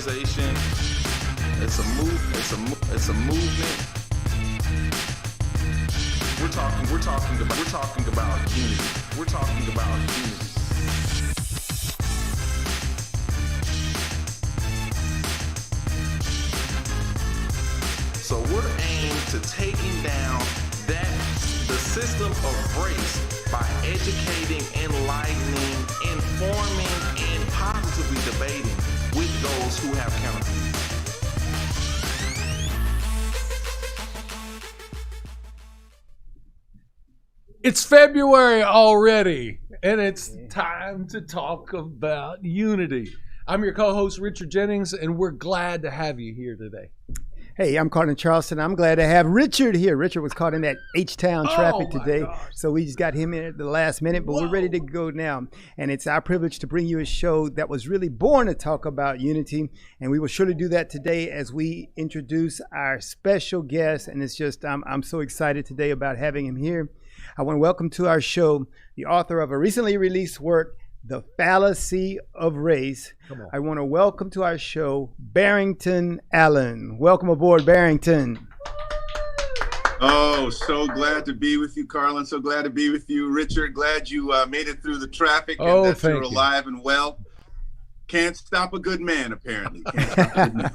organization. It's a movement. We're talking about unity. We're talking about unity. So we're aimed to taking down the system of race by educating, enlightening, informing, and positively debating with those who have counterviews. It's February already, and it's time to talk about unity. I'm your co-host, Richard Jennings, and we're glad to have you here today. Hey, I'm Carlen Charleston. I'm glad to have Richard here. Richard was caught in that H-Town traffic today, so we just got him in at the last minute, but we're ready to go now. And it's our privilege to bring you a show that was really born to talk about unity, and we will surely do that today as we introduce our special guest. And it's just, I'm so excited today about having him here. I want to welcome to our show the author of a recently released work, The Fallacy of Race. I want to welcome to our show Barrington Allen. Welcome aboard, Barrington. Oh, so glad to be with you, Carlen. So glad to be with you, Richard. Glad you made it through the traffic and that you're alive and well. Can't stop a good man, apparently. Can't stop a good man.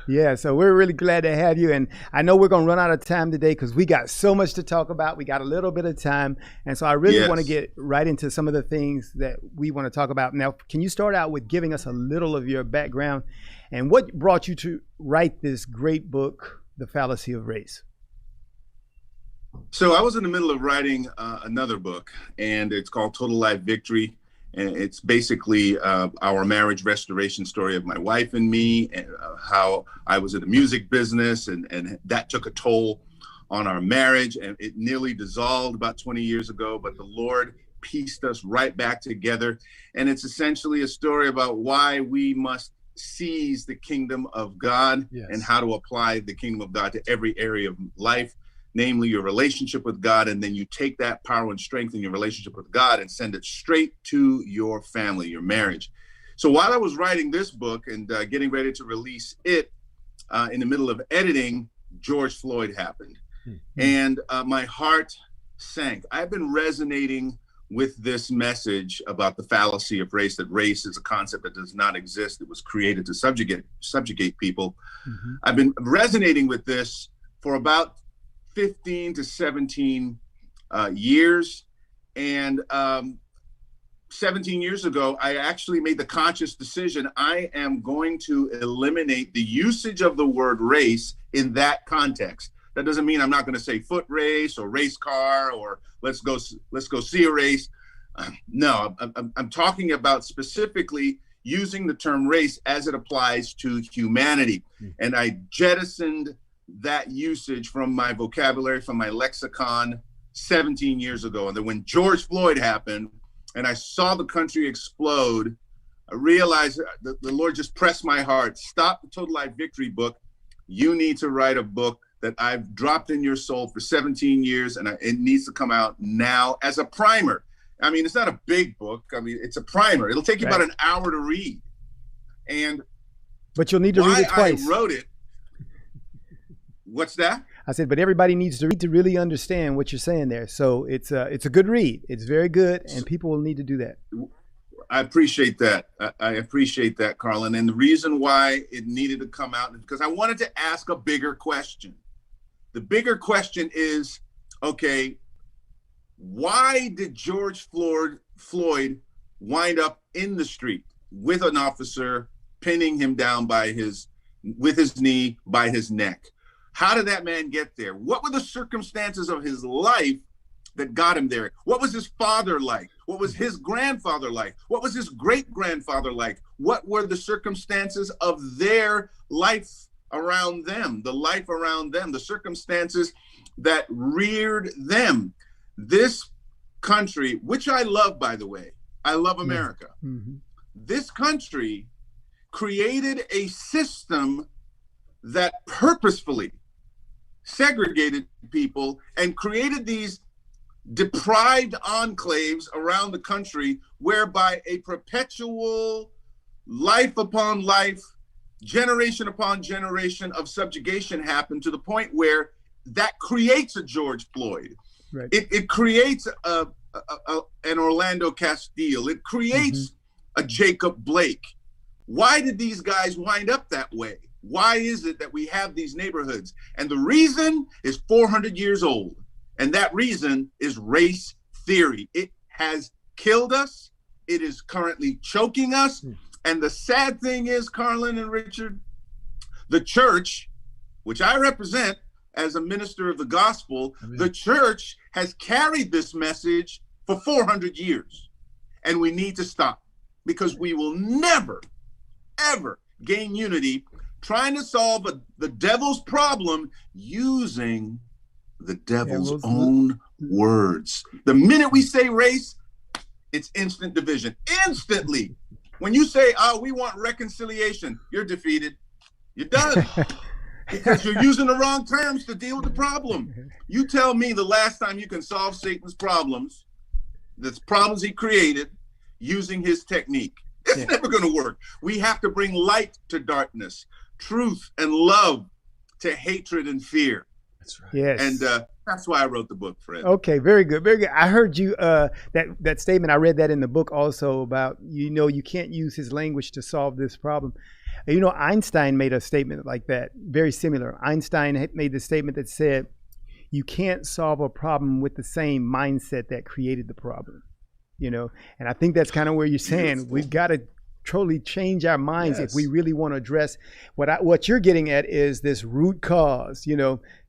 Yeah, so we're really glad to have you. And I know we're going to run out of time today because we got so much to talk about. We got a little bit of time. And so I really want to get right into some of the things that we want to talk about. Now, can you start out with giving us a little of your background and what brought you to write this great book, The Fallacy of Race? So I was in the middle of writing another book, and it's called Total Life Victory. And it's basically our marriage restoration story of my wife and me, and how I was in the music business, and that took a toll on our marriage, and it nearly dissolved about 20 years ago, but the Lord pieced us right back together. And it's essentially a story about why we must seize the kingdom of God and how to apply the kingdom of God to every area of life, namely your relationship with God. And then you take that power and strength in your relationship with God and send it straight to your family, your marriage. So while I was writing this book and getting ready to release it, in the middle of editing, George Floyd happened. And my heart sank. I've been resonating with this message about the fallacy of race, that race is a concept that does not exist. It was created to subjugate people. I've been resonating with this for about 15 to 17 years. And 17 years ago, I actually made the conscious decision, I am going to eliminate the usage of the word race in that context. That doesn't mean I'm not going to say foot race or race car or let's go see a race. No, I'm talking about specifically using the term race as it applies to humanity. And I jettisoned that usage from my vocabulary, from my lexicon 17 years ago. And then when George Floyd happened and I saw the country explode, I realized that the Lord just pressed my heart. Stop the Total Life Victory book. You need to write a book that I've dropped in your soul for 17 years, and it needs to come out now as a primer. I mean, it's not a big book. I mean, it's a primer. It'll take you about an hour to read. But you'll need to read it twice. I wrote it. What's that? I said, but everybody needs to read to really understand what you're saying there. So it's a good read. It's very good, and people will need to do that. I appreciate that. I appreciate that, Carlen. And the reason why it needed to come out is because I wanted to ask a bigger question. The bigger question is, okay, why did George Floyd wind up in the street with an officer pinning him down with his knee by his neck? How did that man get there? What were the circumstances of his life that got him there? What was his father like? What was his grandfather like? What was his great-grandfather like? What were the circumstances of their life around them, the circumstances that reared them? This country, which I love, by the way, I love America. This country created a system that purposefully segregated people and created these deprived enclaves around the country, whereby a perpetual life upon life generation upon generation of subjugation happened to the point where that creates a George Floyd. Right. It creates an Orlando Castile. It creates a Jacob Blake. Why did these guys wind up that way? Why is it that we have these neighborhoods? And the reason is 400 years old. And that reason is race theory. It has killed us. It is currently choking us. And the sad thing is, Carlen and Richard, the church, which I represent as a minister of the gospel, the church has carried this message for 400 years. And we need to stop, because we will never, ever gain unity trying to solve the devil's problem using the devil's own words. The minute we say race, it's instant division. Instantly. When you say, oh, we want reconciliation, you're defeated. You're done. Because you're using the wrong terms to deal with the problem. You tell me the last time you can solve Satan's problems, the problems he created, using his technique. It's never going to work. We have to bring light to darkness, truth and love to hatred and fear. That's right. Yes. And that's why I wrote the book, Fred. Okay, very good, very good. I heard you that statement. I read that in the book also about, you can't use his language to solve this problem. Einstein made a statement like that, very similar. Einstein made the statement that said, you can't solve a problem with the same mindset that created the problem. And I think that's kind of where you're saying we've got to totally change our minds if we really want to address what you're getting at is this root cause.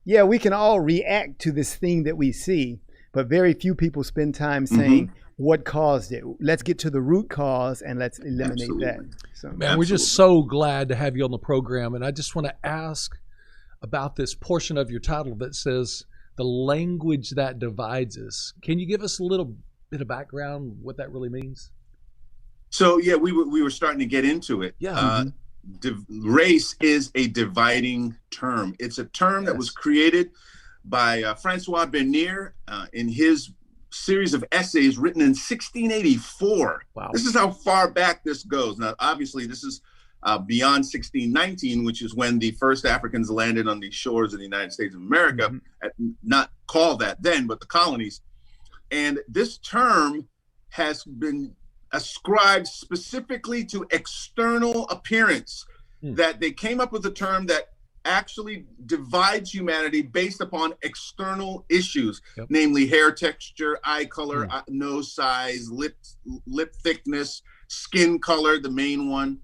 Yeah, we can all react to this thing that we see, but very few people spend time saying what caused it. Let's get to the root cause and let's eliminate that. So, man, we're just so glad to have you on the program. And I just want to ask about this portion of your title that says the language that divides us. Can you give us a little bit of background what that really means? So yeah, we were starting to get into it. Yeah. Race is a dividing term. It's a term that was created by Francois Bernier in his series of essays written in 1684. Wow. This is how far back this goes. Now, obviously, this is beyond 1619, which is when the first Africans landed on the shores of the United States of America, not called that then, but the colonies. And this term has been ascribed specifically to external appearance, that they came up with a term that actually divides humanity based upon external issues, namely hair texture, eye color, nose size, lip thickness, skin color, the main one.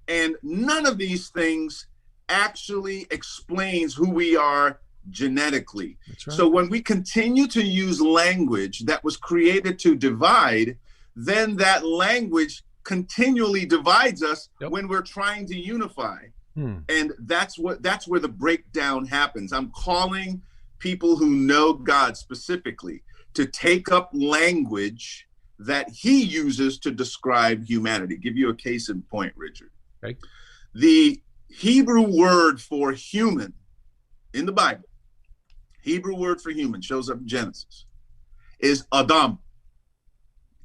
And none of these things actually explains who we are genetically. Right. So when we continue to use language that was created to divide, then that language continually divides us when we're trying to unify. And that's where the breakdown happens. I'm calling people who know God specifically to take up language that he uses to describe humanity. Give you a case in point, Richard. Okay. The Hebrew word for human in the Bible, Hebrew word for human shows up in Genesis, is Adam.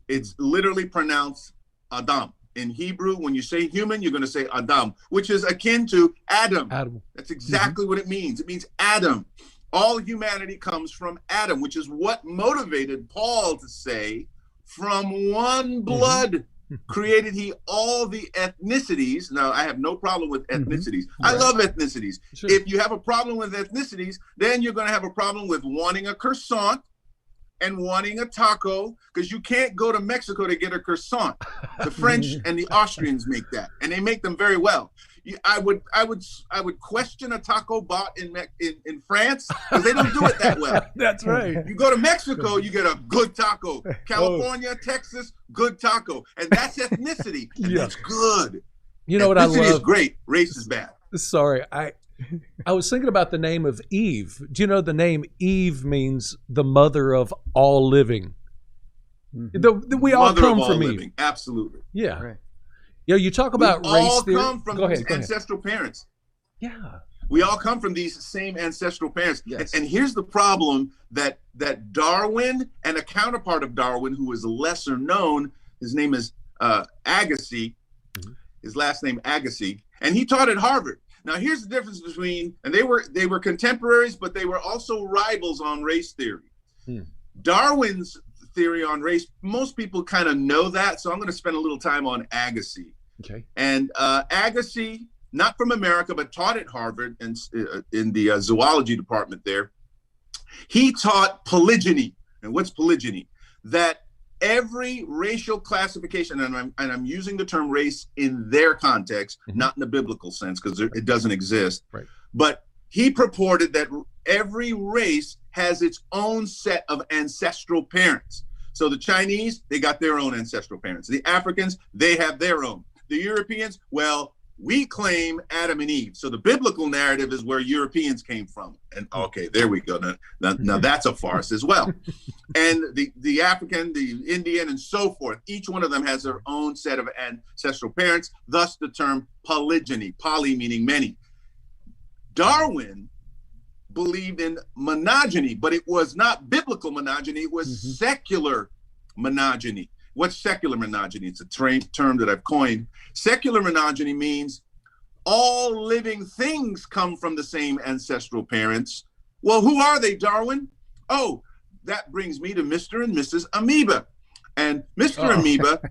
It's literally pronounced Adam. In Hebrew, when you say human, you're going to say Adam, which is akin to Adam. That's exactly what it means. It means Adam. All humanity comes from Adam, which is what motivated Paul to say, from one blood created he all the ethnicities. Now, I have no problem with ethnicities. I love ethnicities. Sure. If you have a problem with ethnicities, then you're going to have a problem with wanting a croissant and wanting a taco, because you can't go to Mexico to get a croissant. The French and the Austrians make that, and they make them very well. I would question a taco bought in France, because they don't do it that well. That's right. You go to Mexico, you get a good taco. California, Texas, good taco, and that's ethnicity, and that's good. You know what I love? Ethnicity is great. Race is bad. Sorry, I was thinking about the name of Eve. Do you know the name Eve means the mother of all living? We all come from Eve. Absolutely. Yeah. Right. You talk about race all theory. Come from these ancestral parents. Yeah. We all come from these same ancestral parents. Yes. And here's the problem that Darwin and a counterpart of Darwin, who is lesser known, his name is Agassiz, his last name Agassiz, and he taught at Harvard. Now here's the difference between, and they were contemporaries, but they were also rivals on race theory. Darwin's theory on race, most people kind of know that, so I'm going to spend a little time on Agassiz. Okay. And Agassiz, not from America, but taught at Harvard and in the zoology department there. He taught polygyny. And what's polygyny? That every racial classification, and I'm using the term race in their context, not in the biblical sense, because it doesn't exist. Right. But he purported that every race has its own set of ancestral parents. So the Chinese, they got their own ancestral parents. The Africans, they have their own. The Europeans, well, we claim Adam and Eve. So the biblical narrative is where Europeans came from. And okay, there we go. Now that's a farce as well. And the African, the Indian, and so forth, each one of them has their own set of ancestral parents, thus the term polygyny, poly meaning many. Darwin believed in monogamy, but it was not biblical monogamy, it was secular monogamy. What's secular monogamy? It's a term that I've coined. Secular monogamy means all living things come from the same ancestral parents. Well, who are they, Darwin? Oh, that brings me to Mr. and Mrs. Amoeba. And Mr. Amoeba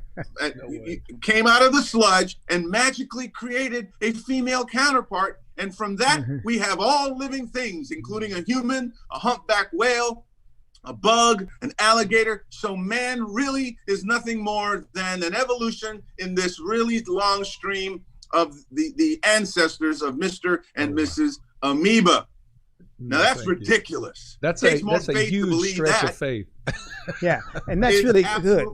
came out of the sludge and magically created a female counterpart. And from that, we have all living things, including a human, a humpback whale, a bug, an alligator. So man really is nothing more than an evolution in this really long stream of the ancestors of Mr. and Mrs. Amoeba. Now that's ridiculous. That's a huge stretch of faith. Yeah, and that's really good.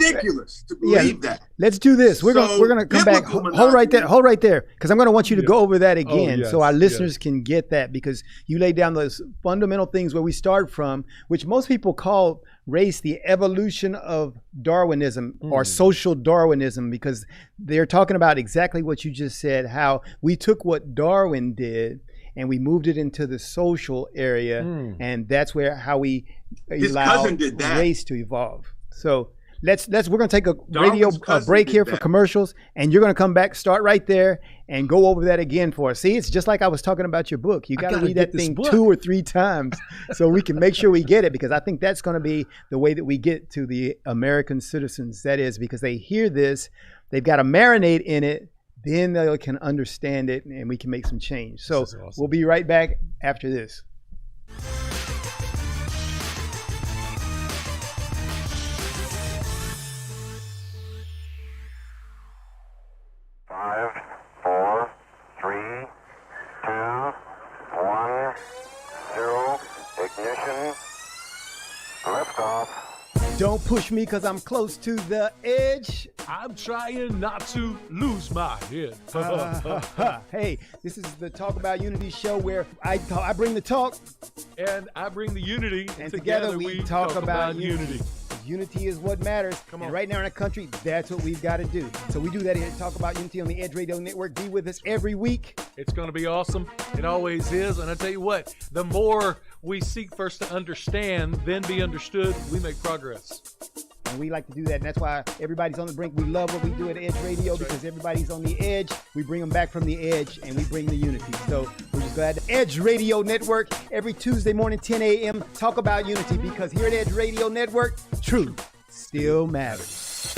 Ridiculous to believe that. Let's do this. We're gonna come back. Hold right there, because I'm gonna want you to go over that again, so our listeners can get that, because you laid down those fundamental things where we start from, which most people call race the evolution of Darwinism or social Darwinism, because they're talking about exactly what you just said, how we took what Darwin did and we moved it into the social area, and that's how we allow race to evolve. So we're going to take a radio break here for commercials, and you're going to come back, start right there, and go over that again for us. See, it's just like I was talking about your book. You got to read that thing 2 or 3 times so we can make sure we get it, because I think that's going to be the way that we get to the American citizens. That is, because they hear this, they've got to marinate in it, then they can understand it, and we can make some change. So awesome. We'll be right back after this. Don't push me because I'm close to the edge. I'm trying not to lose my head. Hey, this is the Talk About Unity show where I bring the talk. And I bring the unity. And together we talk about unity. Unity is what matters. Come on. And right now in our country, that's what we've got to do. So we do that here at Talk About Unity on the Edge Radio Network. Be with us every week. It's going to be awesome. It always is. And I tell you what, the more we seek first to understand, then be understood, we make progress. And we like to do that. And that's why everybody's on the brink. We love what we do at Edge Radio, because everybody's on the edge. We bring them back from the edge, and we bring the unity. So we're just glad. Edge Radio Network, every Tuesday morning, 10 a.m. Talk About Unity, because here at Edge Radio Network, truth still matters.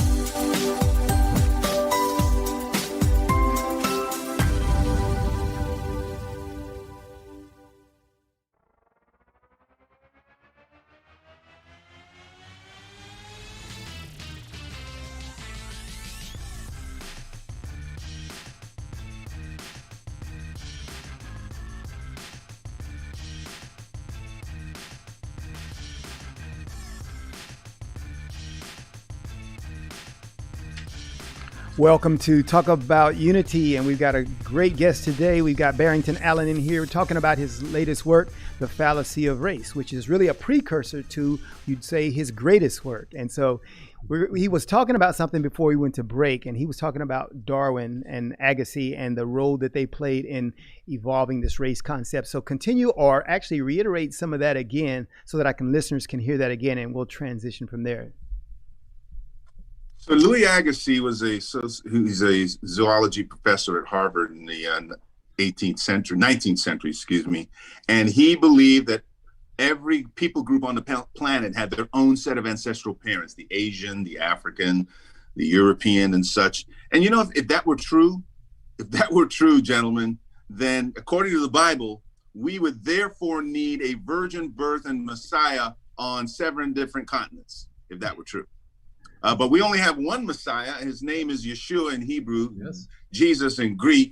Welcome to Talk About Unity, and we've got a great guest today. We've got Barrington Allen in here talking about his latest work, The Fallacy of Race, which is really a precursor to, you'd say, his greatest work. And so he was talking about something before we went to break, and he was talking about Darwin and Agassiz and the role that they played in evolving this race concept. So continue, or actually reiterate some of that again so that listeners can hear that again, and we'll transition from there. So Louis Agassiz was he's a zoology professor at Harvard in the 19th century, excuse me. And he believed that every people group on the planet had their own set of ancestral parents, the Asian, the African, the European and such. And you know, if that were true, gentlemen, then according to the Bible, we would therefore need a virgin birth and Messiah on 7 different continents, if that were true. But we only have one Messiah. His name is Yeshua in Hebrew, yes. Jesus in Greek.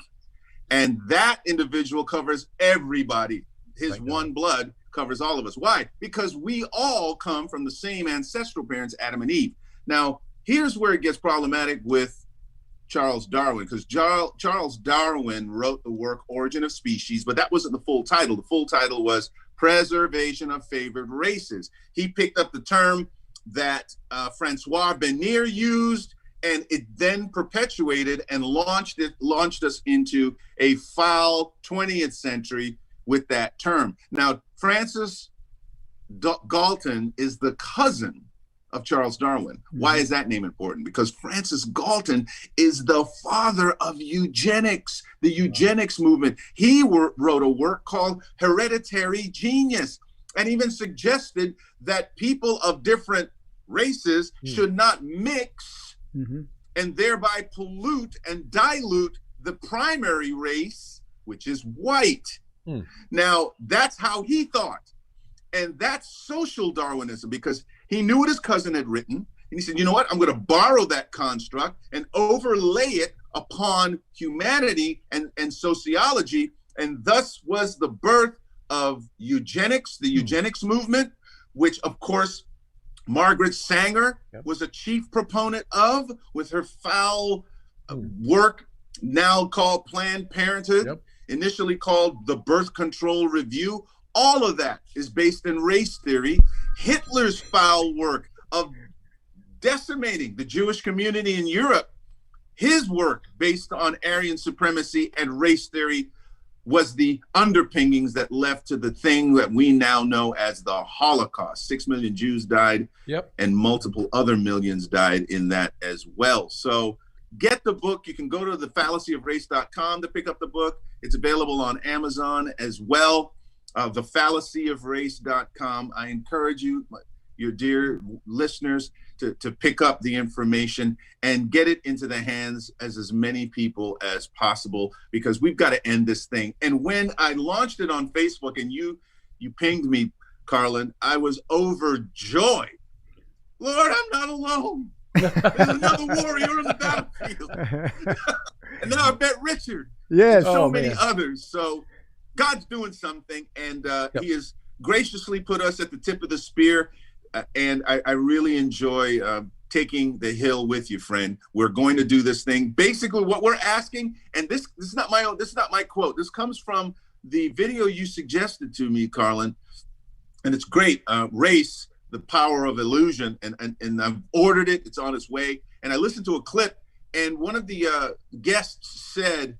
And that individual covers everybody. His one blood covers all of us. Why? Because we all come from the same ancestral parents, Adam and Eve. Now, here's where it gets problematic with Charles Darwin, because Charles Darwin wrote the work Origin of Species, but that wasn't the full title. The full title was Preservation of Favored Races. He picked up the term that Francois Bernier used, and it then perpetuated and launched us into a foul 20th century with that term. Now, Francis Galton is the cousin of Charles Darwin. Mm-hmm. Why is that name important? Because Francis Galton is the father of eugenics, the eugenics movement. He wrote a work called Hereditary Genius, and even suggested that people of different races should not mix and thereby pollute and dilute the primary race, which is white. Now, that's how he thought. And that's social Darwinism, because he knew what his cousin had written. And he said, you know what? I'm going to borrow that construct and overlay it upon humanity and sociology. And thus was the birth of eugenics, the eugenics movement, which, of course, Margaret Sanger was a chief proponent of, with her foul work now called Planned Parenthood, initially called the Birth Control Review. All of that is based in race theory. Hitler's foul work of decimating the Jewish community in Europe, his work based on Aryan supremacy and race theory, was the underpinnings that led to the thing that we now know as the Holocaust. 6 million Jews died, and multiple other millions died in that as well. So get the book. You can go to the fallacyofrace.com to pick up the book. It's available on Amazon as well. The fallacyofrace.com. I encourage you, your dear listeners, to pick up the information and get it into the hands as many people as possible, because we've got to end this thing. And when I launched it on Facebook and you pinged me, Carlen, I was overjoyed. Lord, I'm not alone. There's another warrior on the battlefield. And now I met Richard. Yes. So many others. So God's doing something, and he has graciously put us at the tip of the spear. And I really enjoy taking the hill with you, friend. We're going to do this thing. Basically, what we're asking, and this is not my own, this is not my quote. This comes from the video you suggested to me, Carlen, and it's great. Race, the Power of Illusion, and I've ordered it. It's on its way. And I listened to a clip, and one of the guests said,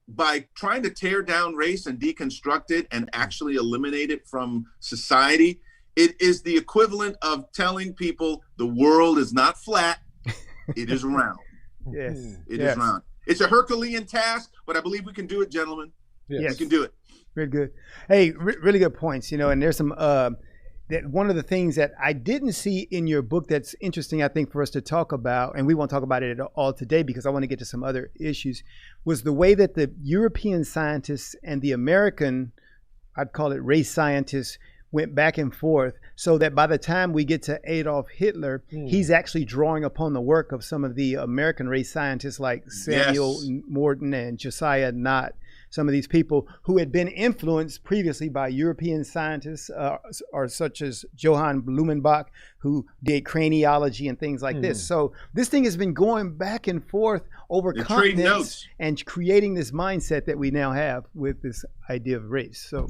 by trying to tear down race and deconstruct it and actually eliminate it from society, it is the equivalent of telling people the world is not flat, it is round. It is round. It's a Herculean task, but I believe we can do it, gentlemen. We can do it. Very good. Hey, really good points, and there's some, that one of the things that I didn't see in your book that's interesting, I think, for us to talk about, and we won't talk about it at all today because I want to get to some other issues, was the way that the European scientists and the American, I'd call it race scientists, went back and forth, so that by the time we get to Adolf Hitler, he's actually drawing upon the work of some of the American race scientists like Samuel Morton and Josiah Nott, some of these people who had been influenced previously by European scientists, or such as Johann Blumenbach, who did craniology and things like this. So this thing has been going back and forth over continents and creating this mindset that we now have with this idea of race. So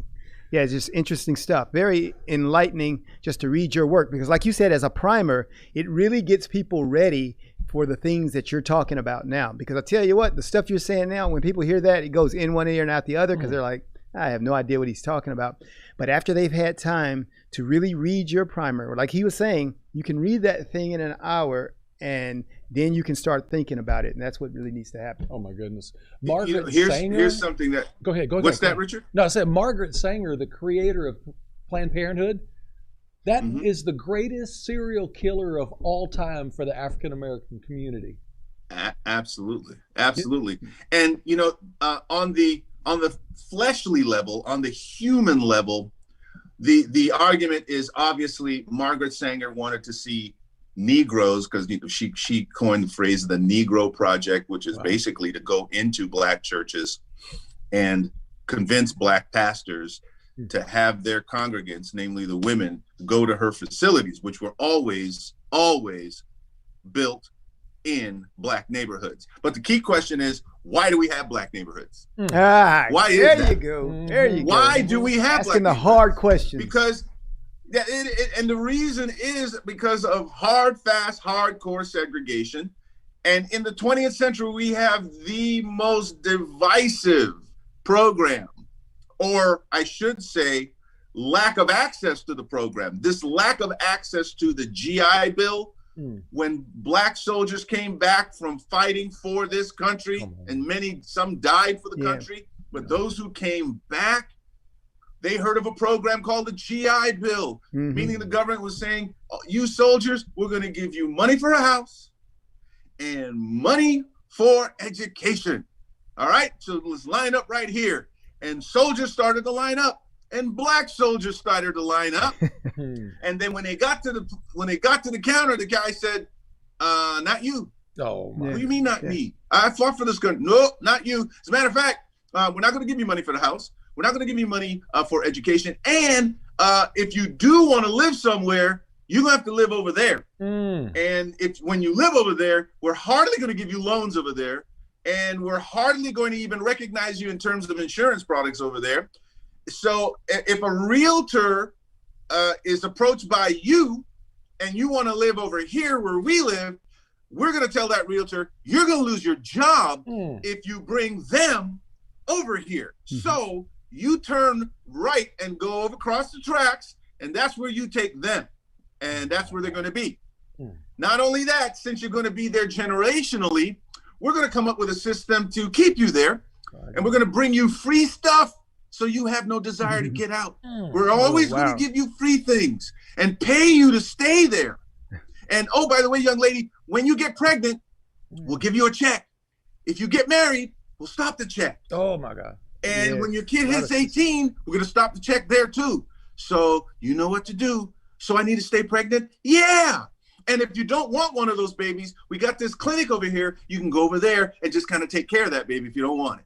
yeah, it's just interesting stuff. Very enlightening just to read your work, because like you said, as a primer, it really gets people ready for the things that you're talking about now. Because I tell you what, the stuff you're saying now, when people hear that, it goes in one ear and out the other, because they're like, I have no idea what he's talking about. But after they've had time to really read your primer, like he was saying, you can read that thing in an hour and then you can start thinking about it, and that's what really needs to happen. Oh my goodness, Margaret here's Sanger. here's something that. Go ahead. What's that, Richard? No, I said Margaret Sanger, the creator of Planned Parenthood. That is the greatest serial killer of all time for the African American community. Absolutely. And you know, on the fleshly level, on the human level, the argument is obviously Margaret Sanger wanted to see Negroes, because she coined the phrase the Negro Project, which is basically to go into Black churches and convince Black pastors to have their congregants, namely the women, go to her facilities, which were always built in Black neighborhoods. But the key question is, why do we have Black neighborhoods? Why is that? You go. There you go. Why do we have asking Black the hard questions? Because and the reason is because of hard, fast, hardcore segregation. And in the 20th century, we have the most divisive program, or I should say, lack of access to the program. This lack of access to the GI Bill, when Black soldiers came back from fighting for this country, and some died for the country, but those who came back, they heard of a program called the GI Bill, meaning the government was saying, oh, you soldiers, we're going to give you money for a house and money for education. All right, so let's line up right here. And soldiers started to line up, and Black soldiers started to line up. And then when they got to the counter, the guy said, not you. Oh, my. What do you mean not me? I fought for this country. No, not you. As a matter of fact, we're not going to give you money for the house. We're not going to give you money for education. And if you do want to live somewhere, you're going to have to live over there. And when you live over there, we're hardly going to give you loans over there. And we're hardly going to even recognize you in terms of insurance products over there. So if a realtor is approached by you and you want to live over here where we live, we're going to tell that realtor, you're going to lose your job if you bring them over here. So you turn right and go over across the tracks, and that's where you take them. And that's where they're going to be. Not only that, since you're going to be there generationally, we're going to come up with a system to keep you there. And we're going to bring you free stuff so you have no desire to get out. We're always going to give you free things and pay you to stay there. And oh, by the way, young lady, when you get pregnant, we'll give you a check. If you get married, we'll stop the check. Oh, my God. And when your kid hits 18, we're going to stop the check there too. So you know what to do. So I need to stay pregnant? Yeah. And if you don't want one of those babies, we got this clinic over here. You can go over there and just kind of take care of that baby if you don't want it.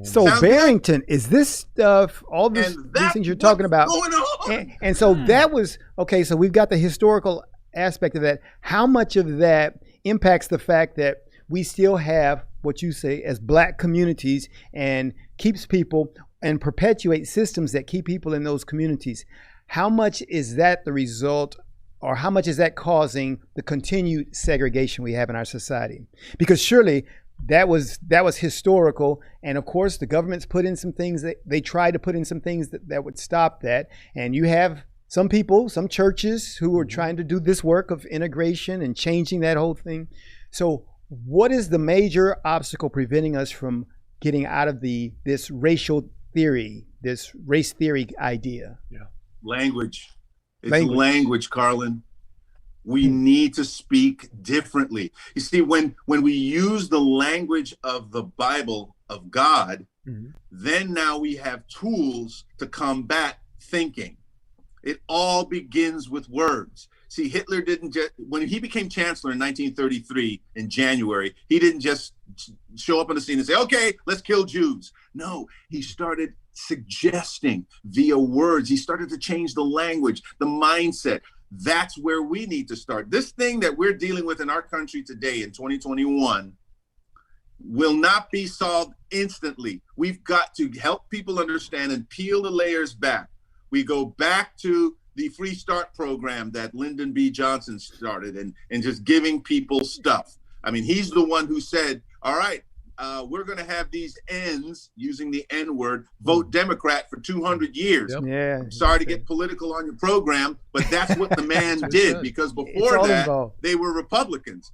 So sound Barrington, good? Is this stuff, all these things you're talking about? Going on? And so that was, okay, so we've got the historical aspect of that. How much of that impacts the fact that we still have what you say as Black communities and keeps people and perpetuate systems that keep people in those communities? How much is that the result, or how much is that causing the continued segregation we have in our society? Because surely that was historical, and of course the government's put in some things that they tried to put in some things that would stop that. And you have some people, some churches who are trying to do this work of integration and changing that whole thing. So what is the major obstacle preventing us from getting out of this racial theory, this race theory idea? Language. It's language, Carlen. We need to speak differently. You see, when we use the language of the Bible, of God, then now we have tools to combat thinking. It all begins with words. See, Hitler didn't just, when he became chancellor in 1933 in January, he didn't just show up on the scene and say, okay, let's kill Jews. No, he started suggesting via words. He started to change the language, the mindset. That's where we need to start. This thing that we're dealing with in our country today in 2021 will not be solved instantly. We've got to help people understand and peel the layers back. We go back to the Free Start program that Lyndon B. Johnson started and just giving people stuff. I mean, he's the one who said, all right, we're going to have these N's, using the N word, vote Democrat for 200 years. Yeah. I'm sorry to get political on your program, but that's what the man did, because before that, they were Republicans.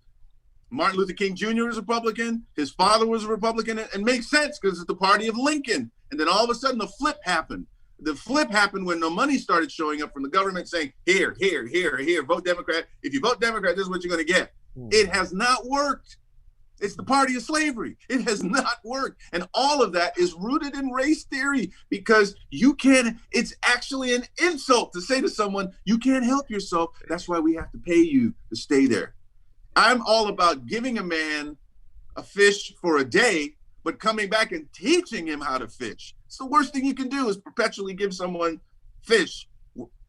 Martin Luther King Jr. is a Republican. His father was a Republican, and makes sense because it's the party of Lincoln. And then all of a sudden, the flip happened. The flip happened when the money started showing up from the government saying, here, vote Democrat. If you vote Democrat, this is what you're going to get. It has not worked. It's the party of slavery. It has not worked. And all of that is rooted in race theory, because it's actually an insult to say to someone, you can't help yourself. That's why we have to pay you to stay there. I'm all about giving a man a fish for a day, but coming back and teaching him how to fish. It's the worst thing you can do is perpetually give someone fish.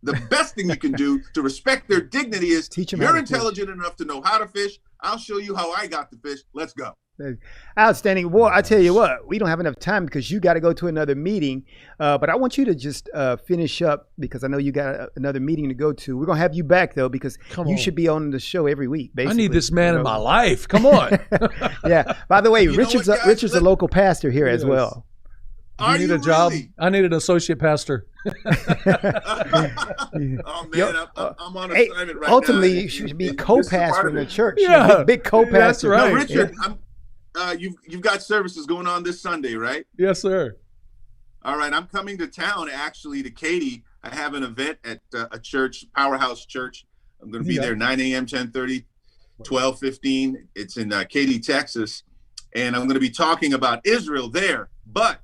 The best thing you can do to respect their dignity is teach them you're intelligent enough to know how to fish. I'll show you how I got the fish. Let's go. Outstanding. Well, I tell you what, we don't have enough time because you got to go to another meeting. But I want you to just finish up, because I know you got another meeting to go to. We're going to have you back, though, because you should be on the show every week, basically. I need this man in my life. Come on. Yeah. By the way, Richard's a local pastor here as well. Are you need you a job? really? I need an associate pastor. Oh man, I'm on assignment right now. Ultimately, you should be co-pastor in the church. Yeah, big co-pastor. That's right. No, Richard, you've got services going on this Sunday, right? Yes, sir. All right, I'm coming to town actually to Katy. I have an event at a church, Powerhouse Church. I'm going to be there 9 a.m., 10:30, 12:15. It's in Katy, Texas, and I'm going to be talking about Israel there. But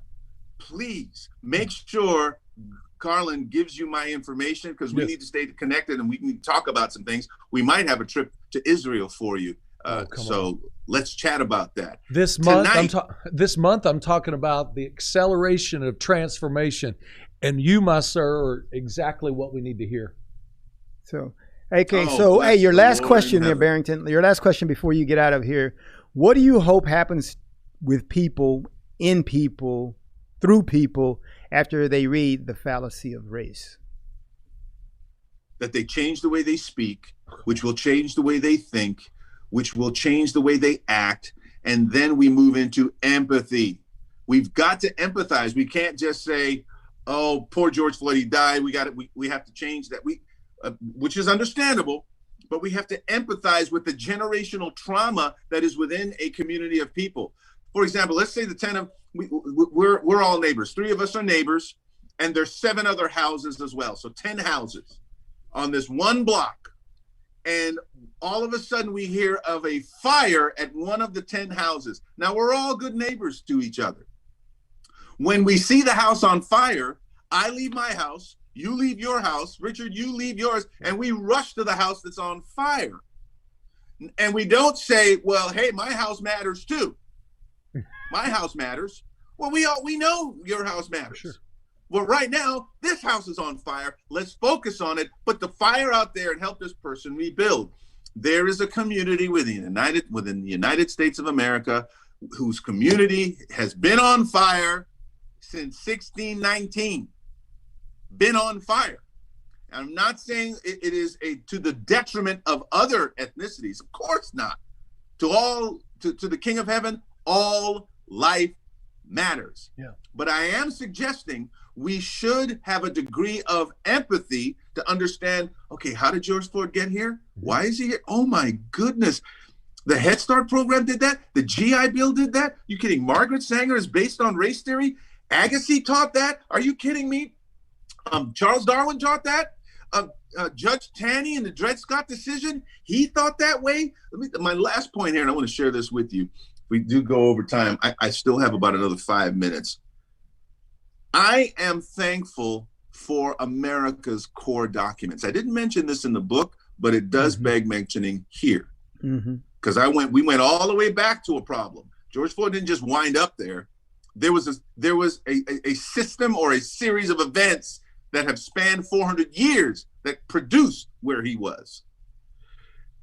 please make sure Carlen gives you my information, because we need to stay connected and we can talk about some things. We might have a trip to Israel for you. So let's chat about that. This month, I'm talking about the acceleration of transformation, and you, my sir, are exactly what we need to hear. So, okay, your last question there, Barrington. Your last question before you get out of here. What do you hope happens with people, in people, through people, after they read The Fallacy of Race? That they change the way they speak, which will change the way they think, which will change the way they act, and then we move into empathy. We've got to empathize. We can't just say, "Oh, poor George Floyd, he died. We have to change that." Which is understandable, but we have to empathize with the generational trauma that is within a community of people. For example, let's say we're all neighbors. 3 of us are neighbors, and there's 7 other houses as well. So 10 houses on this one block. And all of a sudden we hear of a fire at one of the 10 houses. Now, we're all good neighbors to each other. When we see the house on fire, I leave my house, you leave your house, Richard, you leave yours, and we rush to the house that's on fire. And we don't say, well, hey, my house matters too. My house matters. Well, we know your house matters. Sure. Well, right now, this house is on fire. Let's focus on it. Put the fire out there and help this person rebuild. There is a community within the United States of America whose community has been on fire since 1619. Been on fire. I'm not saying it is to the detriment of other ethnicities. Of course not. To the King of Heaven, all life matters. Yeah. But I am suggesting we should have a degree of empathy to understand, okay, how did George Floyd get here? Why is he here? Oh my goodness. The Head Start program did that. The GI Bill did that. You kidding? Margaret Sanger is based on race theory. Agassiz taught that. Are you kidding me? Charles Darwin taught that. Judge Taney in the Dred Scott decision, he thought that way. My last point here, and I want to share this with you. We do go over time. I still have about another 5 minutes. I am thankful for America's core documents. I didn't mention this in the book, but it does beg mentioning here. Because we went all the way back to a problem. George Floyd didn't just wind up there. There was a system or a series of events that have spanned 400 years that produced where he was.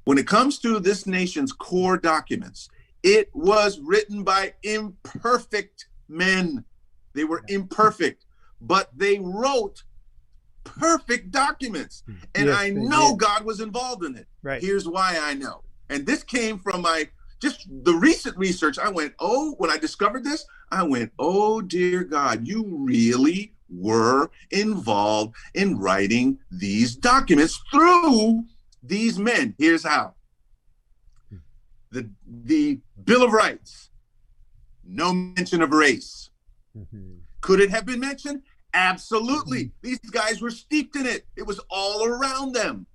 When it comes to this nation's core documents, it was written by imperfect men. They were imperfect, but they wrote perfect documents. And yes, I know God was involved in it. Right. Here's why I know. And this came from just the recent research. I went, when I discovered this, I went, oh, dear God, you really were involved in writing these documents through these men. Here's how. The Bill of Rights, no mention of race. Mm-hmm. Could it have been mentioned? Absolutely. These guys were steeped in it. It was all around them.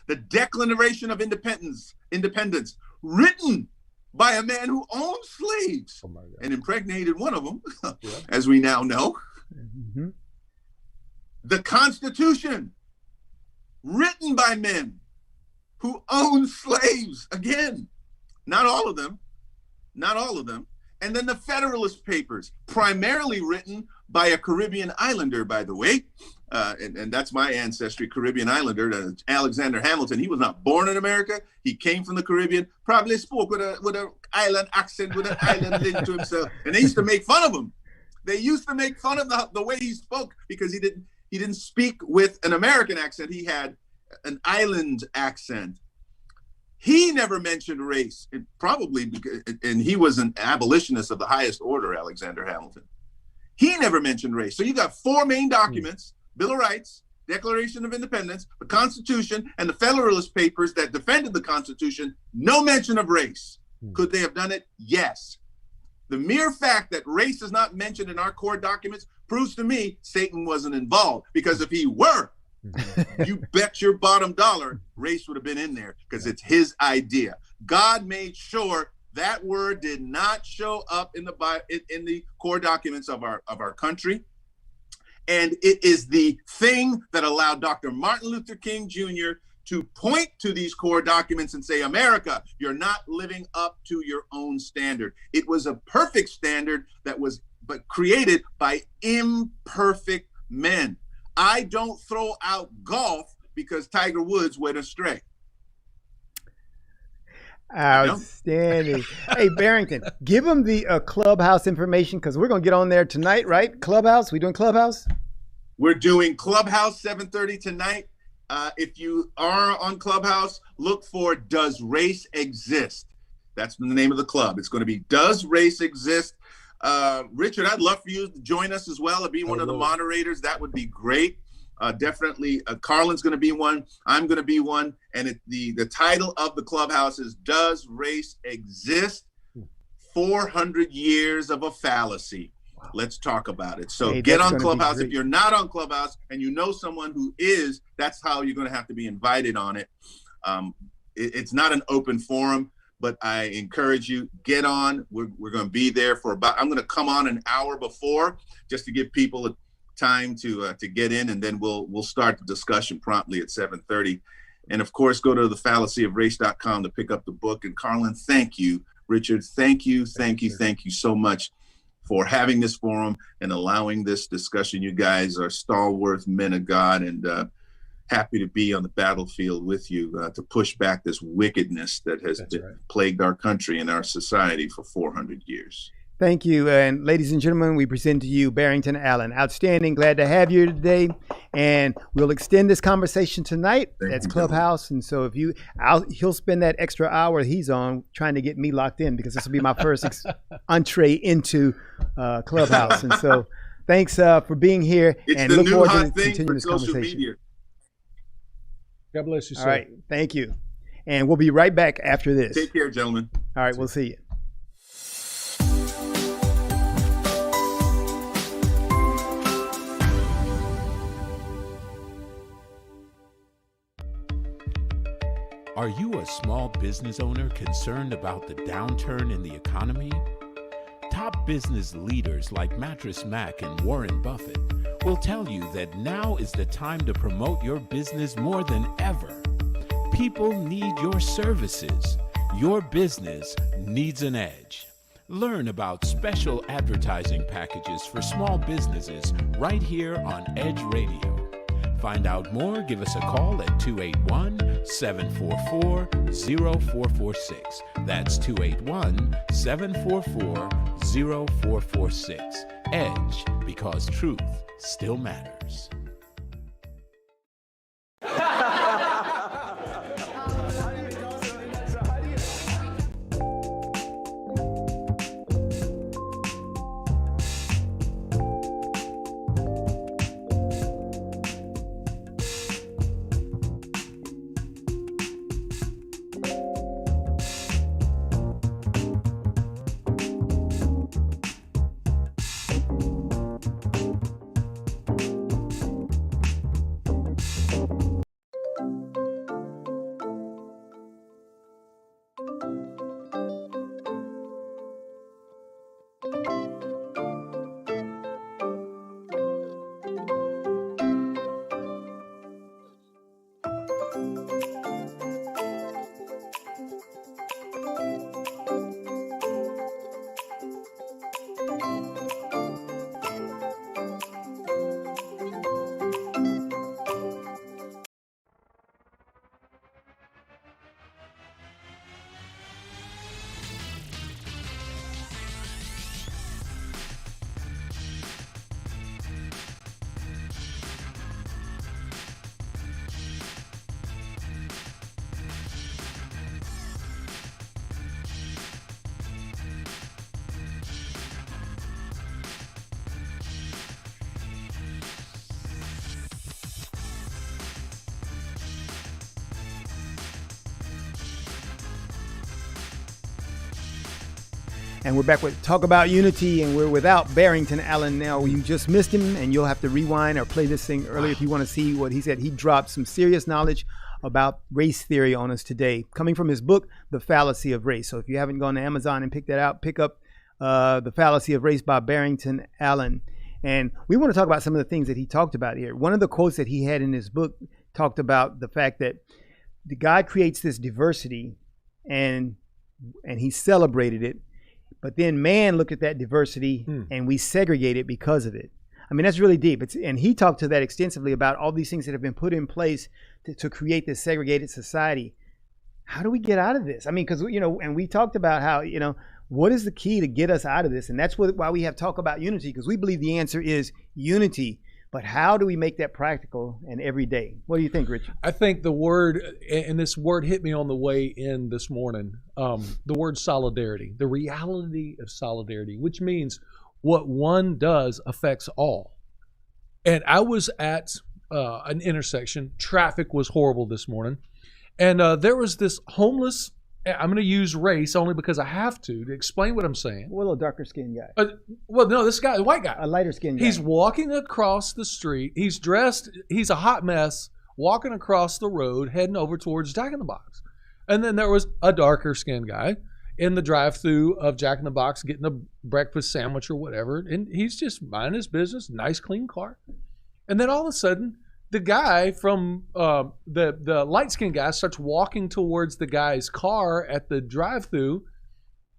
The Declaration of Independence, written by a man who owned slaves and impregnated one of them, as we now know. Mm-hmm. The Constitution, written by men who owned slaves. Again, not all of them. And then the Federalist Papers, primarily written by a Caribbean islander, by the way. And that's my ancestry, Caribbean islander, Alexander Hamilton. He was not born in America. He came from the Caribbean, probably spoke with an island accent, with an island link to himself. And they used to make fun of him. They used to make fun of the way he spoke, because he didn't speak with an American accent. He had an island accent. He never mentioned race, and he was an abolitionist of the highest order, Alexander Hamilton. He never mentioned race. So you got four main documents: Bill of Rights, Declaration of Independence, the Constitution, and the Federalist Papers that defended the Constitution. No mention of race. Could they have done it? Yes. The mere fact that race is not mentioned in our core documents proves to me Satan wasn't involved, because if he were, you bet your bottom dollar race would have been in there, because it's his idea. God made sure that word did not show up in the core documents of our country. And it is the thing that allowed Dr. Martin Luther King Jr. to point to these core documents and say, America, you're not living up to your own standard. It was a perfect standard that was created by imperfect men. I don't throw out golf because Tiger Woods went astray. Outstanding. Hey, Barrington, give them the Clubhouse information, because we're going to get on there tonight, right? Clubhouse? We doing Clubhouse? We're doing Clubhouse 7:30 tonight. If you are on Clubhouse, look for Does Race Exist? That's the name of the club. It's going to be Does Race Exist? Richard, I'd love for you to join us as well and be one of the moderators. That would be great. Definitely. Carlen's going to be one. I'm going to be one. And the title of the Clubhouse is Does Race Exist? 400 Years of a Fallacy. Wow. Let's talk about it. So get on Clubhouse. If you're not on Clubhouse and you know someone who is, that's how you're going to have to be invited on it. It's not an open forum, but I encourage you, get on. We're going to be there for I'm going to come on an hour before, just to give people time to get in, and then we'll start the discussion promptly at 7:30. And of course, go to thefallacyofrace.com to pick up the book. And Carlen, thank you. Richard, thank you so much for having this forum and allowing this discussion. You guys are stalwart men of God, and happy to be on the battlefield with you to push back this wickedness that has plagued our country and our society for 400 years. Thank you. And ladies and gentlemen, we present to you Barrington Allen. Outstanding. Glad to have you today. And we'll extend this conversation tonight. That's Clubhouse. And so he'll spend that extra hour he's on trying to get me locked in, because this will be my first entree into Clubhouse. And so thanks for being here. It's and the look new forward hot to thing continuing for this social conversation. media. God bless you, sir. All right. Thank you. And we'll be right back after this. Take care, gentlemen. All right. We'll see you. Are you a small business owner concerned about the downturn in the economy? Top business leaders like Mattress Mac and Warren Buffett will tell you that now is the time to promote your business more than ever. People need your services. Your business needs an edge. Learn about special advertising packages for small businesses right here on Edge Radio. Find out more, give us a call at 281-744-0446. That's 281-744-0446. Edge, because truth still matters. And we're back with Talk About Unity, and we're without Barrington Allen now. You just missed him, and you'll have to rewind or play this thing earlier if you want to see what he said. He dropped some serious knowledge about race theory on us today, coming from his book, The Fallacy of Race. So if you haven't gone to Amazon and picked that out, pick up The Fallacy of Race by Barrington Allen. And we want to talk about some of the things that he talked about here. One of the quotes that he had in his book talked about the fact that God creates this diversity, and he celebrated it. But then man looked at that diversity and we segregate it because of it. I mean, that's really deep. And he talked to that extensively about all these things that have been put in place to create this segregated society. How do we get out of this? I mean, because, and we talked about how, what is the key to get us out of this? And that's why we have Talk About Unity, because we believe the answer is unity. But how do we make that practical and every day? What do you think, Richard? I think the word, and this word hit me on the way in this morning, the word solidarity, the reality of solidarity, which means what one does affects all. And I was at an intersection. Traffic was horrible this morning. And there was this homeless, I'm going to use race only because I have to explain what I'm saying. A little darker skinned guy. Well, no, this guy, a white guy. A lighter skinned guy. He's walking across the street. He's dressed, he's a hot mess, walking across the road, heading over towards Jack in the Box. And then there was a darker skinned guy in the drive-thru of Jack in the Box getting a breakfast sandwich or whatever. And he's just minding his business, nice, clean car. And then all of a sudden, the guy from the light-skinned guy starts walking towards the guy's car at the drive-thru,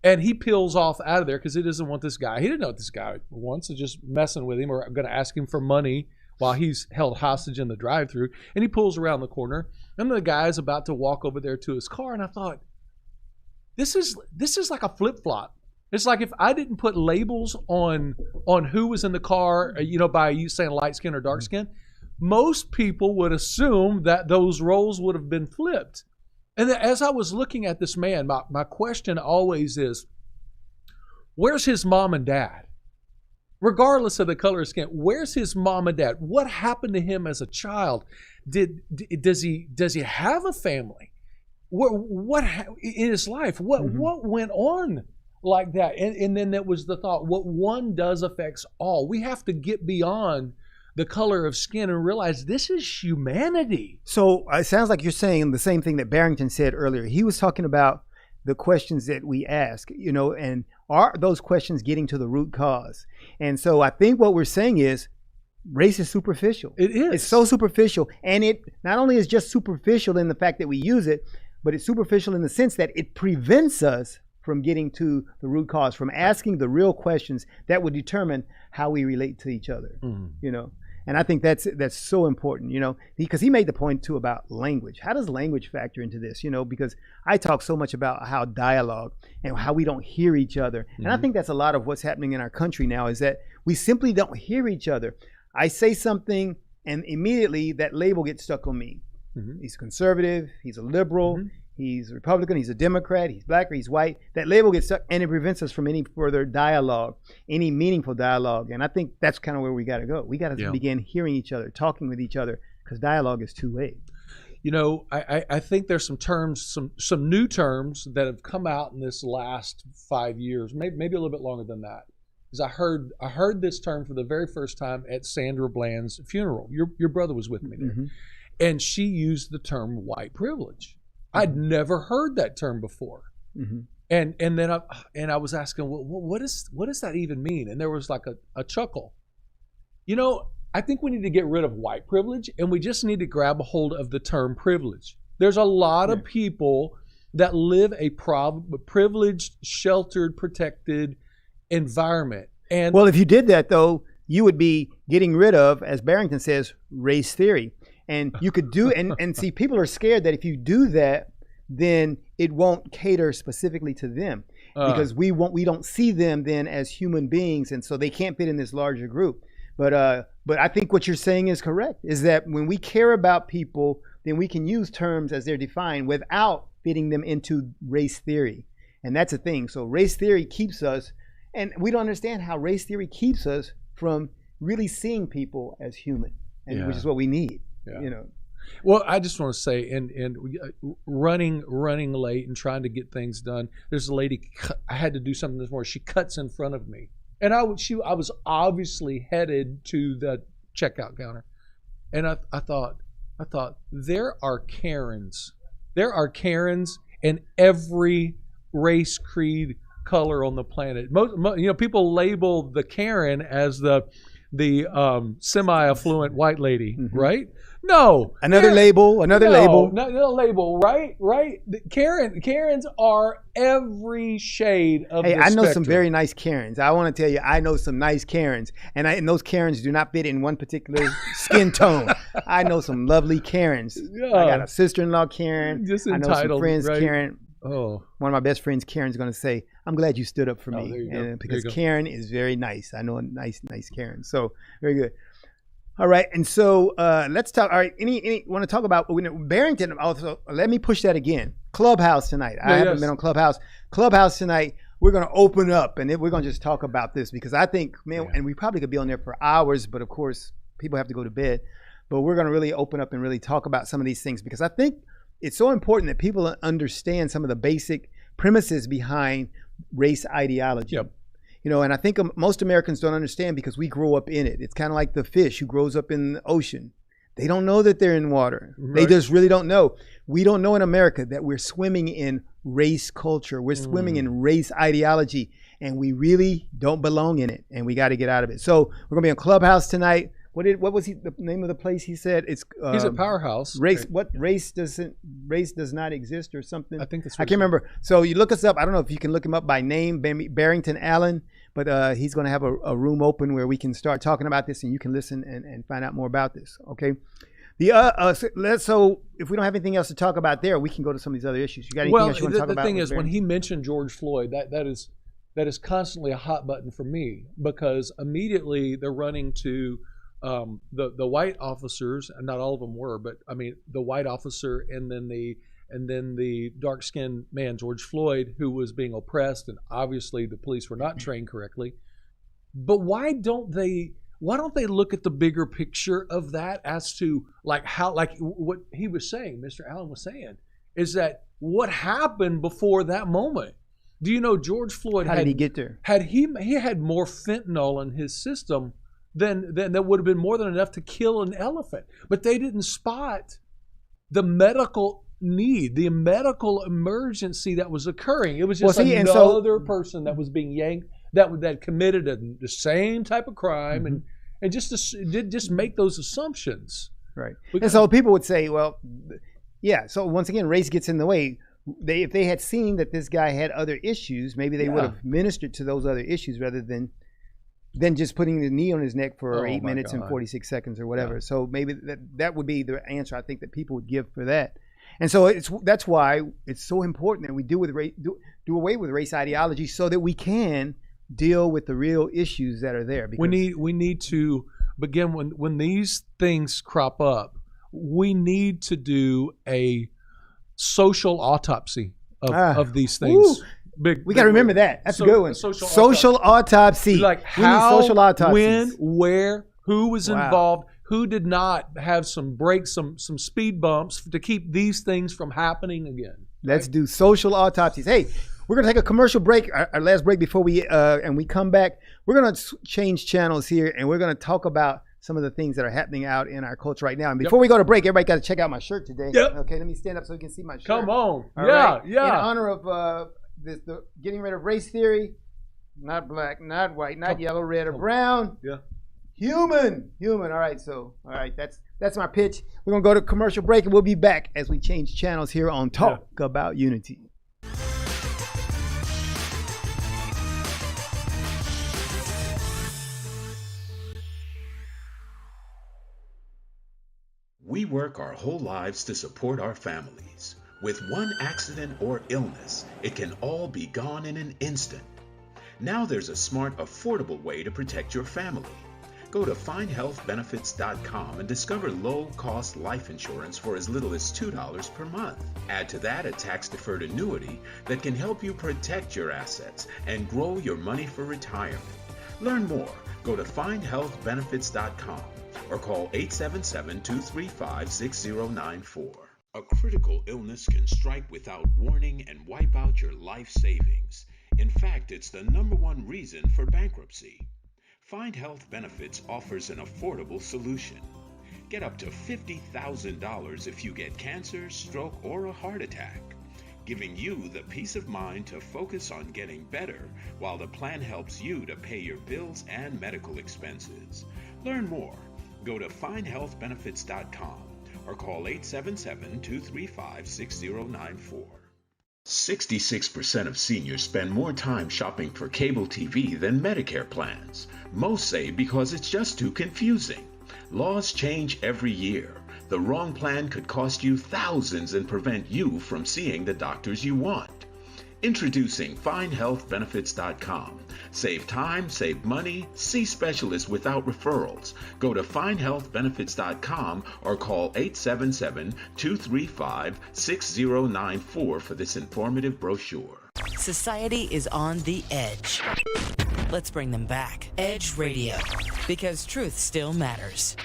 and he peels off out of there because he doesn't want this guy. He didn't know what this guy wants. So just messing with him or going to ask him for money while he's held hostage in the drive-thru. And he pulls around the corner, and the guy's about to walk over there to his car. And I thought, this is like a flip-flop. It's like if I didn't put labels on who was in the car, by you saying light skin or dark skin, most people would assume that those roles would have been flipped. And as I was looking at this man, my question always is, where's his mom and dad? Regardless of the color of skin, where's his mom and dad? What happened to him as a child? Does he have a family? What in his life? What went on like that? And then that was the thought, what one does affects all. We have to get beyond the color of skin and realize this is humanity. So it sounds like you're saying the same thing that Barrington said earlier. He was talking about the questions that we ask, and are those questions getting to the root cause? And so I think what we're saying is race is superficial. It is. It's so superficial. And it not only is just superficial in the fact that we use it, but it's superficial in the sense that it prevents us from getting to the root cause, from asking the real questions that would determine how we relate to each other, And I think that's so important, because he made the point too about language. How does language factor into this? Because I talk so much about how dialogue and how we don't hear each other. And I think that's a lot of what's happening in our country now, is that we simply don't hear each other. I say something and immediately that label gets stuck on me. He's conservative, he's a liberal, he's a Republican, he's a Democrat, he's black or he's white. That label gets stuck, and it prevents us from any further dialogue, any meaningful dialogue. And I think that's kind of where we got to go. We got to begin hearing each other, talking with each other, because dialogue is two-way. I think there's some terms, some new terms that have come out in this last 5 years, maybe a little bit longer than that. Because I heard this term for the very first time at Sandra Bland's funeral. Your brother was with me there, and she used the term white privilege. I'd never heard that term before, and then I was asking, well, what does that even mean? And there was like a chuckle. I think we need to get rid of white privilege, and we just need to grab a hold of the term privilege. There's a lot of people that live a privileged, sheltered, protected environment. And well, if you did that though, you would be getting rid of, as Barrington says, race theory. And you could do, and see, people are scared that if you do that, then it won't cater specifically to them, because we don't see them then as human beings, and so they can't fit in this larger group. But I think what you're saying is correct, is that when we care about people, then we can use terms as they're defined without fitting them into race theory. And that's a thing. So race theory keeps us, and we don't understand how race theory keeps us from really seeing people as human, and which is what we need. Well, I just want to say, and running late and trying to get things done. There's a lady. I had to do something this morning. She cuts in front of me, and I was obviously headed to the checkout counter, and I thought there are Karens. There are Karens in every race, creed, color on the planet. People label the Karen as the semi-affluent white lady, right? No, another label, no label, right? The Karens are every shade of the I know spectrum. some very nice Karens. I want to tell you, I know some nice Karens, and those Karens do not fit in one particular skin tone. I know some lovely Karens. I got a sister-in-law Karen. Just I know some friends right? Karen. Oh, one of my best friends, Karen's going to say, "I'm glad you stood up for me," there you go. because Karen is very nice. I know a nice Karen. So very good. All right, and so let's talk. All right, any want to talk about Barrington? Also, let me push that again. Clubhouse tonight. I haven't been on Clubhouse. Clubhouse tonight. We're going to open up, and we're going to just talk about this because I think, man, and we probably could be on there for hours, but of course, people have to go to bed. But we're going to really open up and really talk about some of these things because I think it's so important that people understand some of the basic premises behind race ideology. Yep. And I think most Americans don't understand because we grow up in it. It's kind of like the fish who grows up in the ocean. They don't know that they're in water. Right. They just really don't know. We don't know in America that we're swimming in race culture. We're swimming in race ideology, and we really don't belong in it, and we got to get out of it. So we're going to be on Clubhouse tonight. What was the name of the place? He said it's he's at Powerhouse. Race. What race does not exist or something? I think that's. I can't remember. So you look us up. I don't know if you can look him up by name, Barrington Allen. But he's going to have a room open where we can start talking about this, and you can listen and find out more about this. Okay. So if we don't have anything else to talk about there, we can go to some of these other issues. You got anything else you want to talk about? Well, the thing is, when he mentioned George Floyd, that is constantly a hot button for me because immediately they're running to the white officers, and not all of them were, but I mean the white officer and then the dark-skinned man, George Floyd, who was being oppressed, and obviously the police were not trained correctly. But why don't they look at the bigger picture of that as to like what he was saying, Mr. Allen was saying, is that what happened before that moment? Do you know George Floyd did he get there? He had more fentanyl in his system than that would have been more than enough to kill an elephant. But they didn't spot the medical need, the medical emergency that was occurring. It was just another person that was being yanked that committed the same type of crime and just make those assumptions. Right. And so people would say, well, yeah. So once again, race gets in the way. If they had seen that this guy had other issues, maybe they would have ministered to those other issues rather than just putting the knee on his neck for 8 minutes and 46 seconds or whatever. Yeah. So maybe that would be the answer I think that people would give for that. And so that's why it's so important that we do away with race ideology so that we can deal with the real issues that are there. Because we need to begin when these things crop up. We need to do a social autopsy of these things. We got to remember that. That's a good one. Social autopsy. Like how, social autopsies. When, where, who was involved, who did not have some breaks, some speed bumps to keep these things from happening again. Let's do social autopsies. Hey, we're going to take a commercial break, our last break before we come back. We're going to change channels here, and we're going to talk about some of the things that are happening out in our culture right now. And before we go to break, everybody got to check out my shirt today. Yep. Okay, let me stand up so you can see my shirt. Come on. All right. In honor of the getting rid of race theory, not black, not white, not yellow, red, or brown. Yeah. Human. All right, that's my pitch. We're going to go to commercial break, and we'll be back as we change channels here on Talk About Unity. We work our whole lives to support our families. With one accident or illness, it can all be gone in an instant. Now there's a smart, affordable way to protect your family. Go to findhealthbenefits.com and discover low-cost life insurance for as little as $2 per month. Add to that a tax-deferred annuity that can help you protect your assets and grow your money for retirement. Learn more. Go to findhealthbenefits.com. or call 877-235-6094. A critical illness can strike without warning and wipe out your life savings. In fact, it's the #1 reason for bankruptcy. Find Health Benefits offers an affordable solution. Get up to $50,000 if you get cancer, stroke, or a heart attack, giving you the peace of mind to focus on getting better while the plan helps you to pay your bills and medical expenses. Learn more. Go to findhealthbenefits.com or call 877-235-6094. 66% of seniors spend more time shopping for cable TV than Medicare plans. Most say because it's just too confusing. Laws change every year. The wrong plan could cost you thousands and prevent you from seeing the doctors you want. Introducing FindHealthBenefits.com. Save time, save money, see specialists without referrals. Go to FindHealthBenefits.com or call 877-235-6094 for this informative brochure. Society is on the edge. Let's bring them back. Edge Radio, because truth still matters.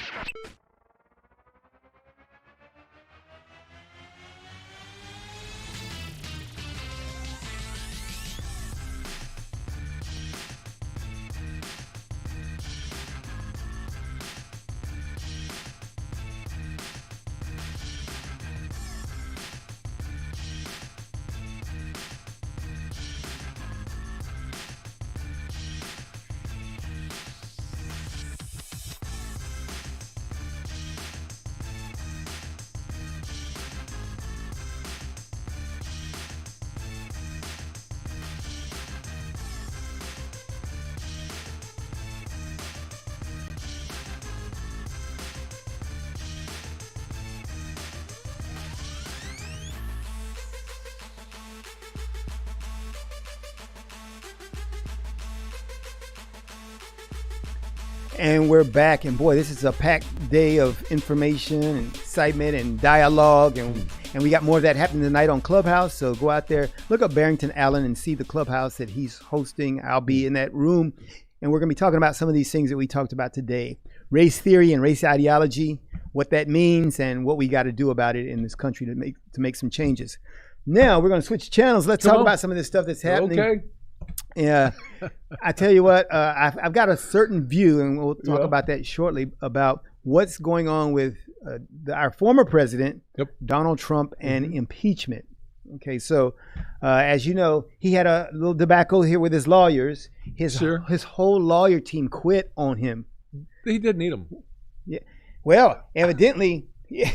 And we're back, and boy, this is a packed day of information and excitement and dialogue, and we got more of that happening tonight on Clubhouse. So go out there, look up Barrington Allen and see the Clubhouse that he's hosting. I'll be in that room, and we're going to be talking about some of these things that we talked about today. Race theory and race ideology, what that means, and what we got to do about it in this country to make some changes. Now we're going to switch channels. Let's talk about some of this stuff that's happening. Okay. Yeah, I tell you what, I've got a certain view, and we'll talk about that shortly, about what's going on with our former president, Donald Trump, and impeachment. Okay, so as you know, he had a little debacle here with his lawyers. His whole lawyer team quit on him. He didn't need them. Yeah. Well, evidently. Yeah.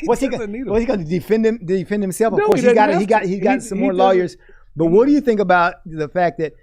What's he going to defend himself? Of course, he got some more lawyers. But what do you think about the fact that,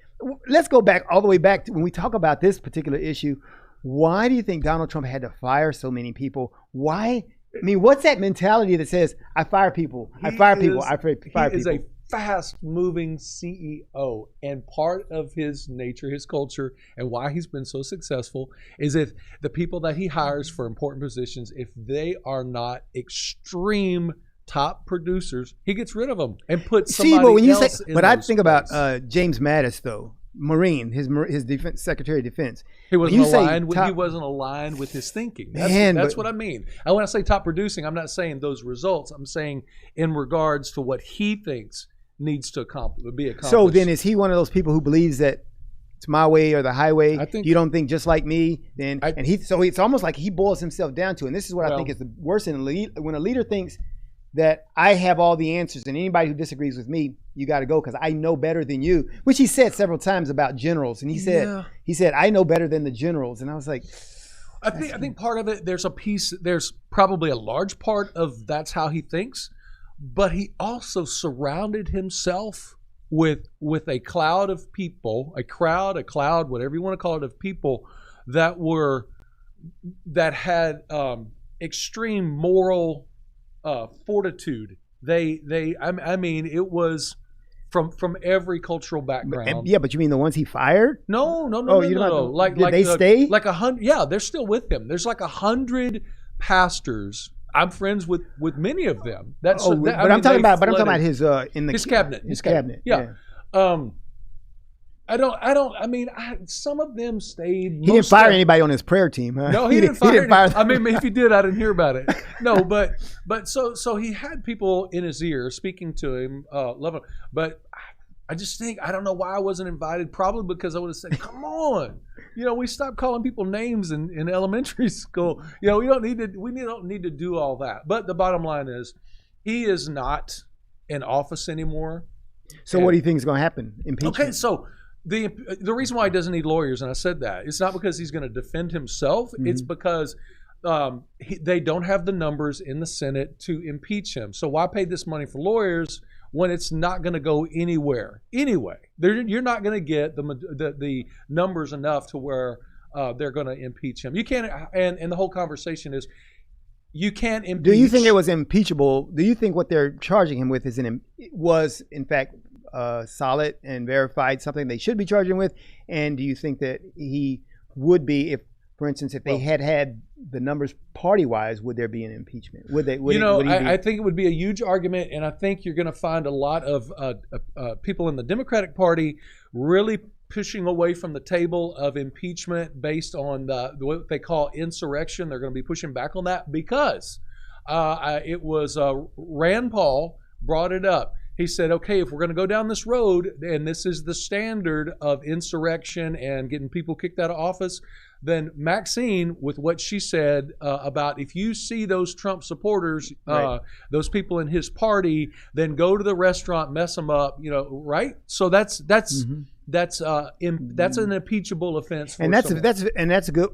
let's go back all the way back to when we talk about this particular issue. Why do you think Donald Trump had to fire so many people? Why? I mean, what's that mentality that says, I fire people, I fire people, I fire people? He is a fast-moving CEO, and part of his nature, his culture, and why he's been so successful is if the people that he hires for important positions, if they are not extreme top producers, he gets rid of them and puts somebody else in. But I think about James Mattis, though, Marine, his defense secretary of defense. He wasn't aligned with his thinking. That's what I mean. And when I say top producing, I'm not saying those results. I'm saying in regards to what he thinks needs to be accomplished. So then, is he one of those people who believes that it's my way or the highway? You don't think just like me? Then so it's almost like he boils himself down to. And this is what I think is the worst when a leader thinks that I have all the answers, and anybody who disagrees with me, you got to go because I know better than you, which he said several times about generals. And he said, I know better than the generals. And I was like, I think part of it, there's probably a large part of that's how he thinks, but he also surrounded himself with a cloud of people, a cloud, whatever you want to call it, of people that had extreme moral fortitude. I mean, it was from every cultural background. Yeah, but you mean the ones he fired? No. Did they stay? Like 100. Yeah, they're still with him. There's like 100 pastors. I'm friends with many of them. I'm talking about his cabinet. His cabinet. Yeah. I mean, some of them stayed. He didn't fire anybody on his prayer team, huh? No, he didn't fire them. I mean, if he did, I didn't hear about it. No, but so he had people in his ear speaking to him, loving him. But I just think, I don't know why I wasn't invited. Probably because I would have said, come on. We stopped calling people names in elementary school. We don't need to do all that. But the bottom line is, he is not in office anymore. So what do you think is going to happen? Impeachment? Okay, so the reason why he doesn't need lawyers, and I said that, it's not because he's going to defend himself. Mm-hmm. It's because they don't have the numbers in the Senate to impeach him. So why pay this money for lawyers when it's not going to go anywhere anyway? You're not going to get the numbers enough to where they're going to impeach him. You can't, and the whole conversation is, you can't impeach. Do you think it was impeachable? Do you think what they're charging him with was in fact solid and verified, something they should be charging with? And do you think that he would be, if, for instance, if they had the numbers party-wise, would there be an impeachment? I think it would be a huge argument, and I think you're going to find a lot of people in the Democratic Party really pushing away from the table of impeachment based on what they call insurrection. They're going to be pushing back on that because it was Rand Paul brought it up. He said, okay, if we're going to go down this road, and this is the standard of insurrection and getting people kicked out of office, then Maxine, with what she said about if you see those Trump supporters, right, those people in his party, then go to the restaurant, mess them up, right? So that's an impeachable offense. And that's a good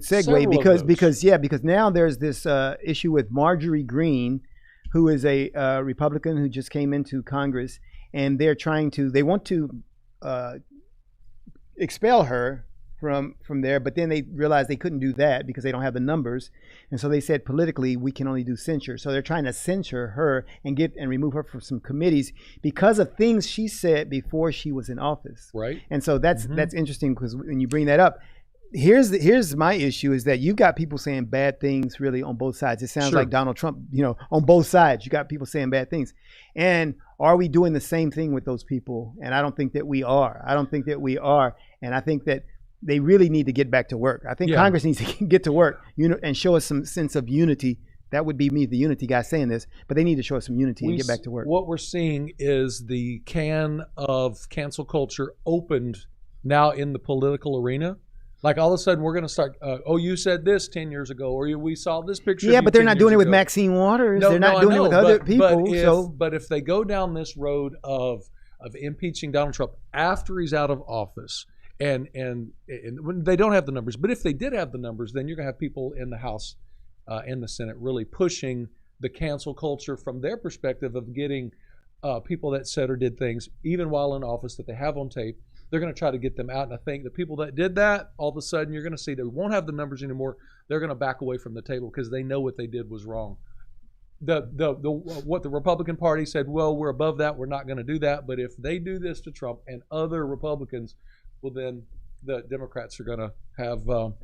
segue because now there's this issue with Marjorie Greene, who is a Republican who just came into Congress, and they want to expel her from there, but then they realized they couldn't do that because they don't have the numbers, and so they said politically we can only do censure. So they're trying to censure her and remove her from some committees because of things she said before she was in office. Right. And so that's interesting, because when you bring that up, here's my issue is that you've got people saying bad things really on both sides. It sounds like Donald Trump, on both sides, you got people saying bad things. And are we doing the same thing with those people? And I don't think that we are. And I think that they really need to get back to work. I think Congress needs to get to work, and show us some sense of unity. That would be me, the unity guy, saying this, but they need to show us some unity and get back to work. What we're seeing is the can of cancel culture opened now in the political arena. Like all of a sudden we're going to start, you said this 10 years ago, or we saw this picture. Yeah, but they're not doing it with Maxine Waters. They're not doing it with other people. But if they go down this road of impeaching Donald Trump after he's out of office, and when they don't have the numbers, but if they did have the numbers, then you're going to have people in the House and the Senate really pushing the cancel culture from their perspective of getting people that said or did things, even while in office, that they have on tape. They're going to try to get them out. And I think the people that did that, all of a sudden you're going to see they won't have the numbers anymore. They're going to back away from the table because they know what they did was wrong. What the Republican Party said, well, we're above that, we're not going to do that. But if they do this to Trump and other Republicans, well, then the Democrats are going to have tough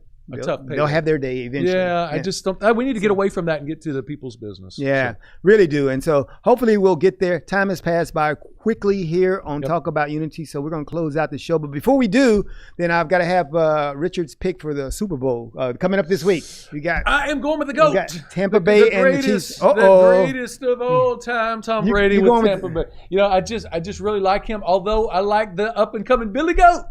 payback. They'll have their day eventually. Yeah, I just don't. We need to get away from that and get to the people's business. Yeah, really do. And so hopefully we'll get there. Time has passed by quickly here on Talk About Unity, so we're going to close out the show. But before we do, then I've got to have Richard's pick for the Super Bowl coming up this week. I am going with the GOAT. We got Tampa Bay and the Chiefs. The greatest of all time, Tom Brady with Tampa Bay. I just really like him. Although I like the up and coming Billy Goat.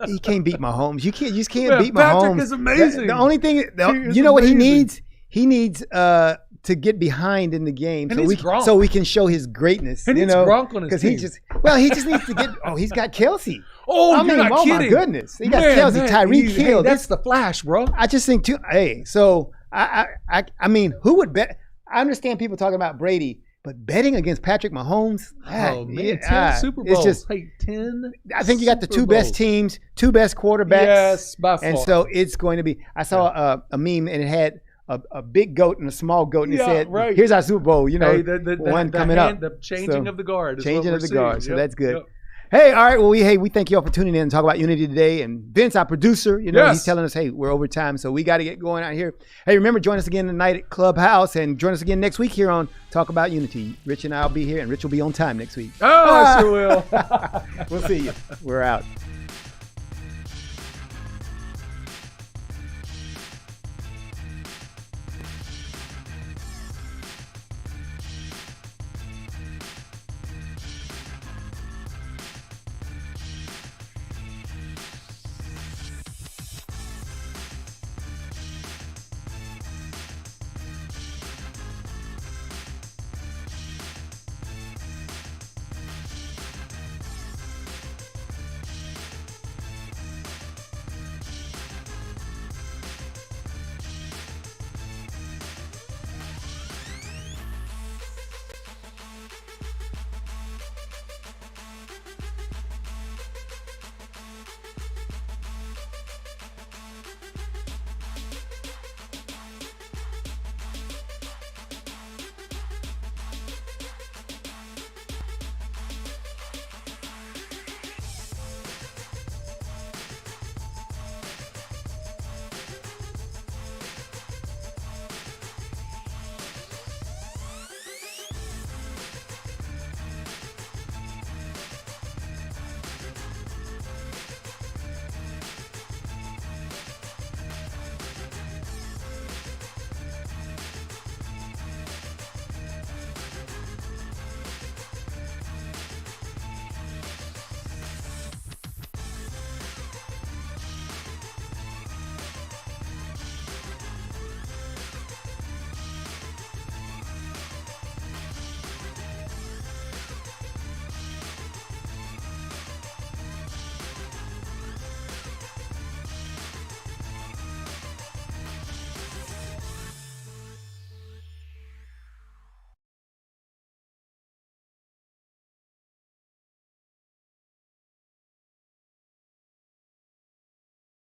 He can't beat Mahomes. You just can't beat Mahomes. Patrick is amazing. The only thing, what he needs? He needs to get behind in the game so we can show his greatness. He needs Gronk on his team. He just needs to get. He's got Kelsey. You're not kidding. My goodness, he got Kelsey, Tyreek Hill. That's the Flash, bro. I just think too. Hey, so I mean, who would bet? I understand people talking about Brady. But betting against Patrick Mahomes, 10 Super Bowls. It's just 10. I think you got the two best teams, two best quarterbacks. Yes, by far. And so it's going to be. I saw a meme and it had a big goat and a small goat, and it said, "Here's our Super Bowl." One coming up. The changing of the guard. Changing of the guard. So that's good. Yep. Hey, all right. Well, we thank you all for tuning in and talk about unity today. And Vince, our producer, he's telling us, hey, we're over time, so we got to get going out here. Hey, remember, join us again tonight at Clubhouse, and join us again next week here on Talk About Unity. Rich and I will be here, and Rich will be on time next week. Oh, I sure will. We'll see you. We're out.